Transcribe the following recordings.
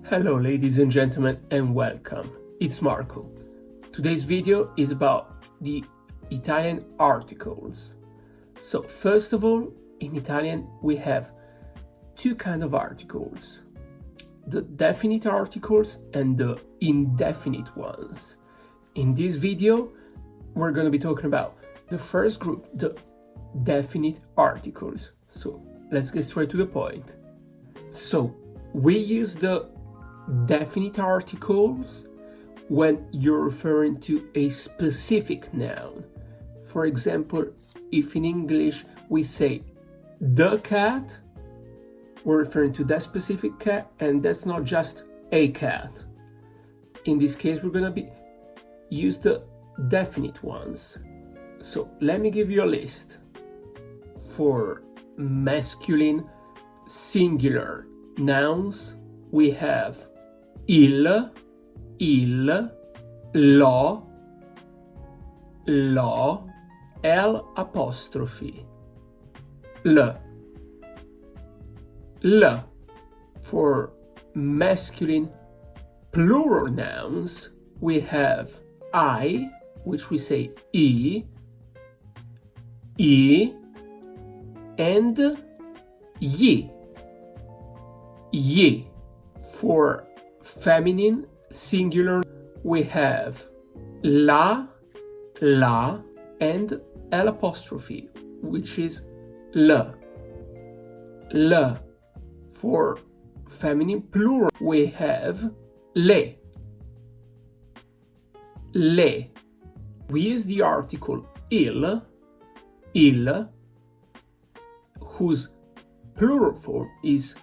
Hello ladies and gentlemen and welcome. It's Marco. Today's video is about the Italian articles. So first of all, in Italian we have two kinds of articles. The definite articles and the indefinite ones. In this video, we're going to be talking about the first group, the definite articles. So let's get straight to the point. So we use the definite articles when you're referring to a specific noun. For example, if in English we say the cat, we're referring to that specific cat, and that's not just a cat. In this case, we're gonna use the definite ones. So let me give you a list. For masculine singular nouns, we have il, lo, L apostrophe, l. For masculine plural nouns, we have I, which we say e, and ye. For feminine singular, we have la, and L apostrophe, which is l. For feminine plural, we have le. We use the article il, whose plural form is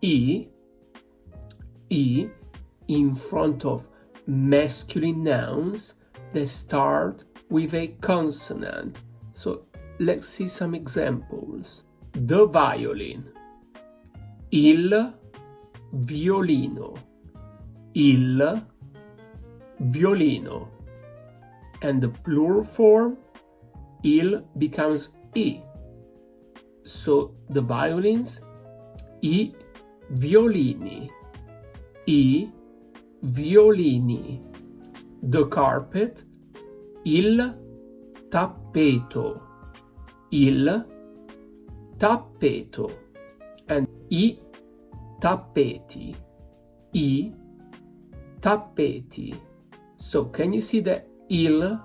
e, in front of masculine nouns that start with a consonant. So let's see some examples. The violin, il violino, and the plural form il becomes e. So the violins, i violini, The carpet, il tappeto, and i tappeti. So can you see that il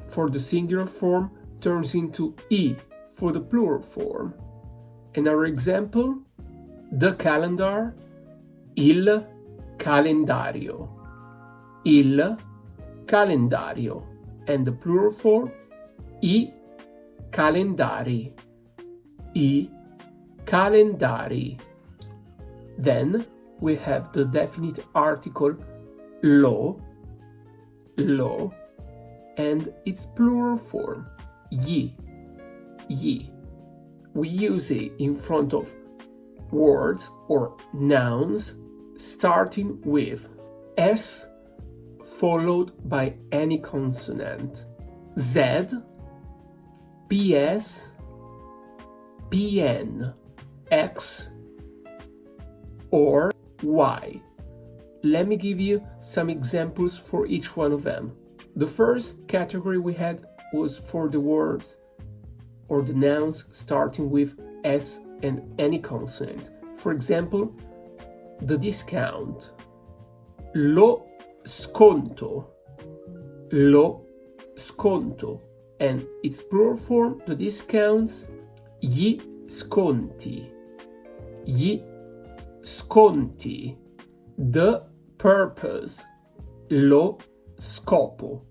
for the singular form turns into e for the plural form? Another example, the calendar, il calendario, and the plural form i calendari. Then we have the definite article lo, and its plural form ye. We use it in front of words or nouns starting with S followed by any consonant. Z, PS, PN, X, or Y. Let me give you some examples for each one of them. The first category we had was for the words or the nouns starting with S and any consonant. For example, the discount, lo sconto, and its plural form, the discounts, gli sconti. The purpose, lo scopo,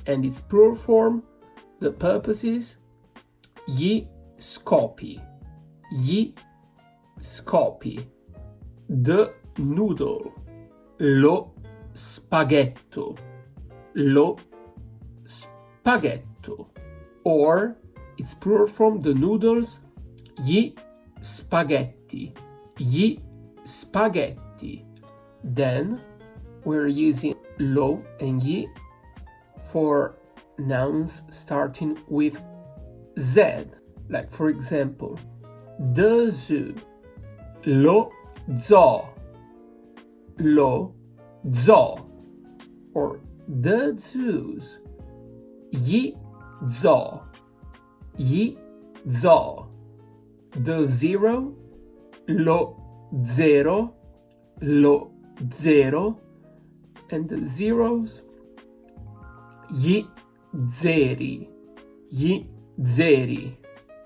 and its plural form, the purposes, gli scopi. The noodle, lo spaghetto, or its plural form, the noodles, gli spaghetti. Then we're using lo and gli for nouns starting with Z, like for example, the zoo, lo zoo, lo zoo, or the zoos, gli zoo, gli zoo, the zero, lo zero, lo zero, and the zeros, gli zeri, gli zeri.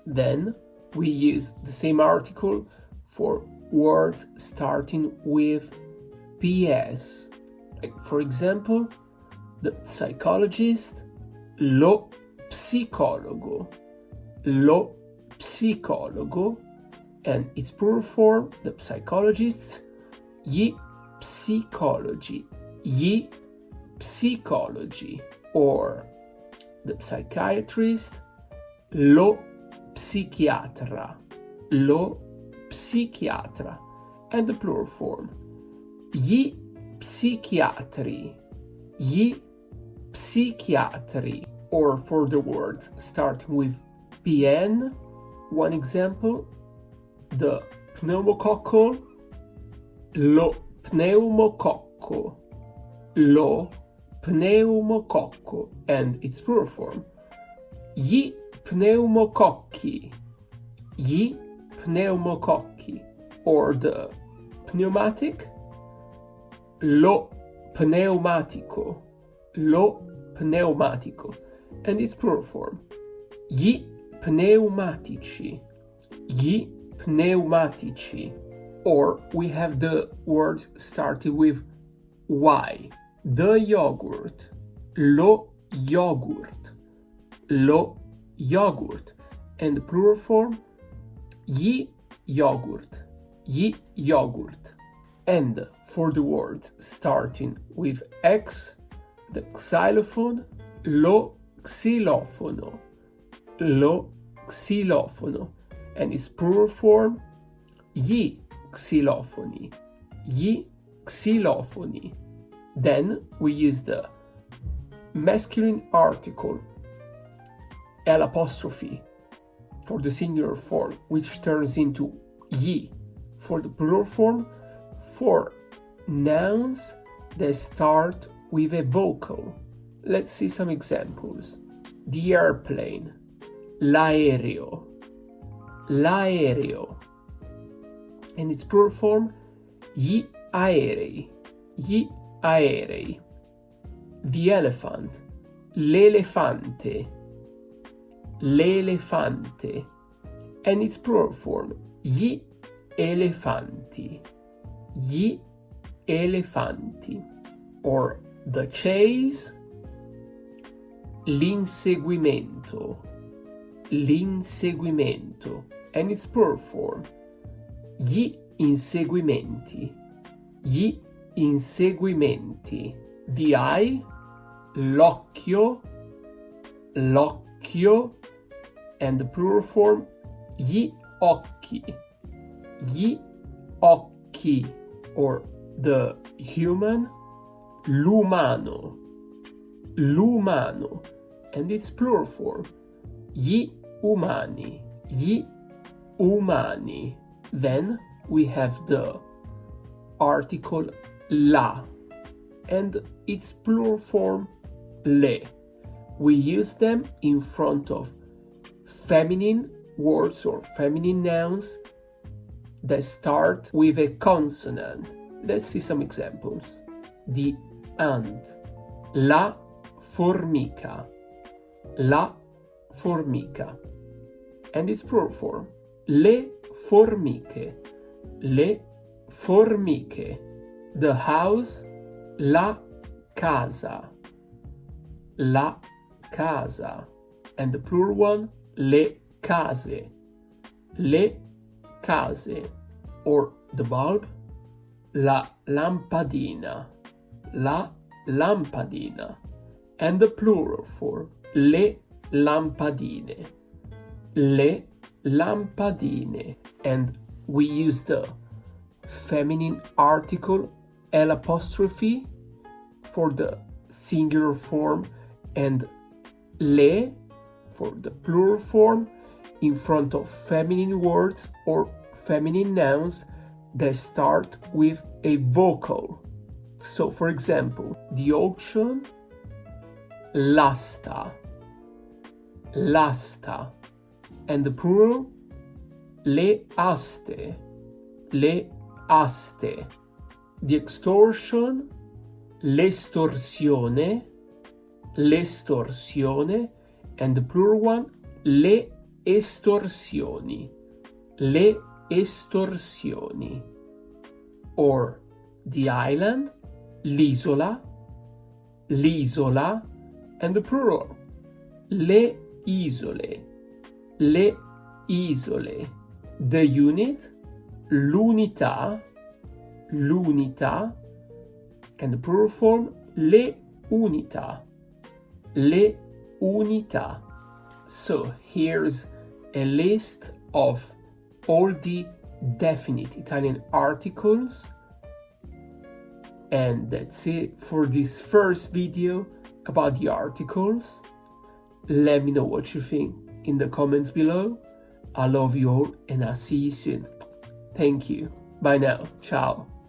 Then we use the same article for words starting with PS. Like, for example, the psychologist, lo psicologo, lo psicologo, and its plural form, the psychologists, gli psicologi, gli psicologi, or the psychiatrist, lo psichiatra, lo psichiatra, and the plural form, gli psichiatri, gli psichiatri. Or for the words starting with PN, one example, the pneumococcal, lo pneumococco, lo pneumococco, and its plural form, gli pneumococchi, gli pneumococchi. Or the pneumatic, lo pneumatico, lo pneumatico, and its plural form, gli pneumatici, gli pneumatici. Or we have the words starting with Y, the yogurt, lo yogurt, lo yogurt, and the plural form, gli yogurt, gli yogurt. And for the words starting with X, the xylophone, lo XILOFONO, lo XILOFONO, and its plural form, gli xylofoni, gli xylofoni. Then we use the masculine article L' for the singular form, which turns into gli for the plural form, for nouns that start with a vocal. Let's see some examples. The airplane, l'aereo, l'aereo, and its plural form, gli aerei, gli aerei. The elephant, l'elefante, l'elefante, and its plural form, gli elefanti, gli elefanti. Or the chase, l'inseguimento, l'inseguimento, and its plural form, gli inseguimenti, gli inseguimenti. The eye, l'occhio, l'occhio, and the plural form, gli occhi, gli occhi. Or the human, l'umano, l'umano, and its plural form, gli umani, gli umani. Then we have the article la and its plural form, le. We use them in front of feminine words or feminine nouns that start with a consonant. Let's see some examples. The ant, la formica, la formica, and its plural form, le formiche, le formiche. The house, la casa, la casa, and the plural one, le case, le case. Or the bulb, la lampadina, la lampadina, and the plural form, le lampadine, le lampadine. And we use the feminine article L' for the singular form and le for the plural form in front of feminine words or feminine nouns that start with a vocal. So, for example, the auction, l'asta, l'asta, and the plural, le aste, le aste. The extortion, l'estorsione, l'estorsione, and the plural one, le estorsioni, le estorsioni. Or the island, l'isola, l'isola, and the plural, le isole, le isole. The unit, l'unità, l'unità, and the plural form, le unità, le unità. So here's a list of all the definite Italian articles, and that's it for this first video about the articles. Let me know what you think in the comments below. I love you all and I'll see you soon. Thank you. Bye now. Ciao.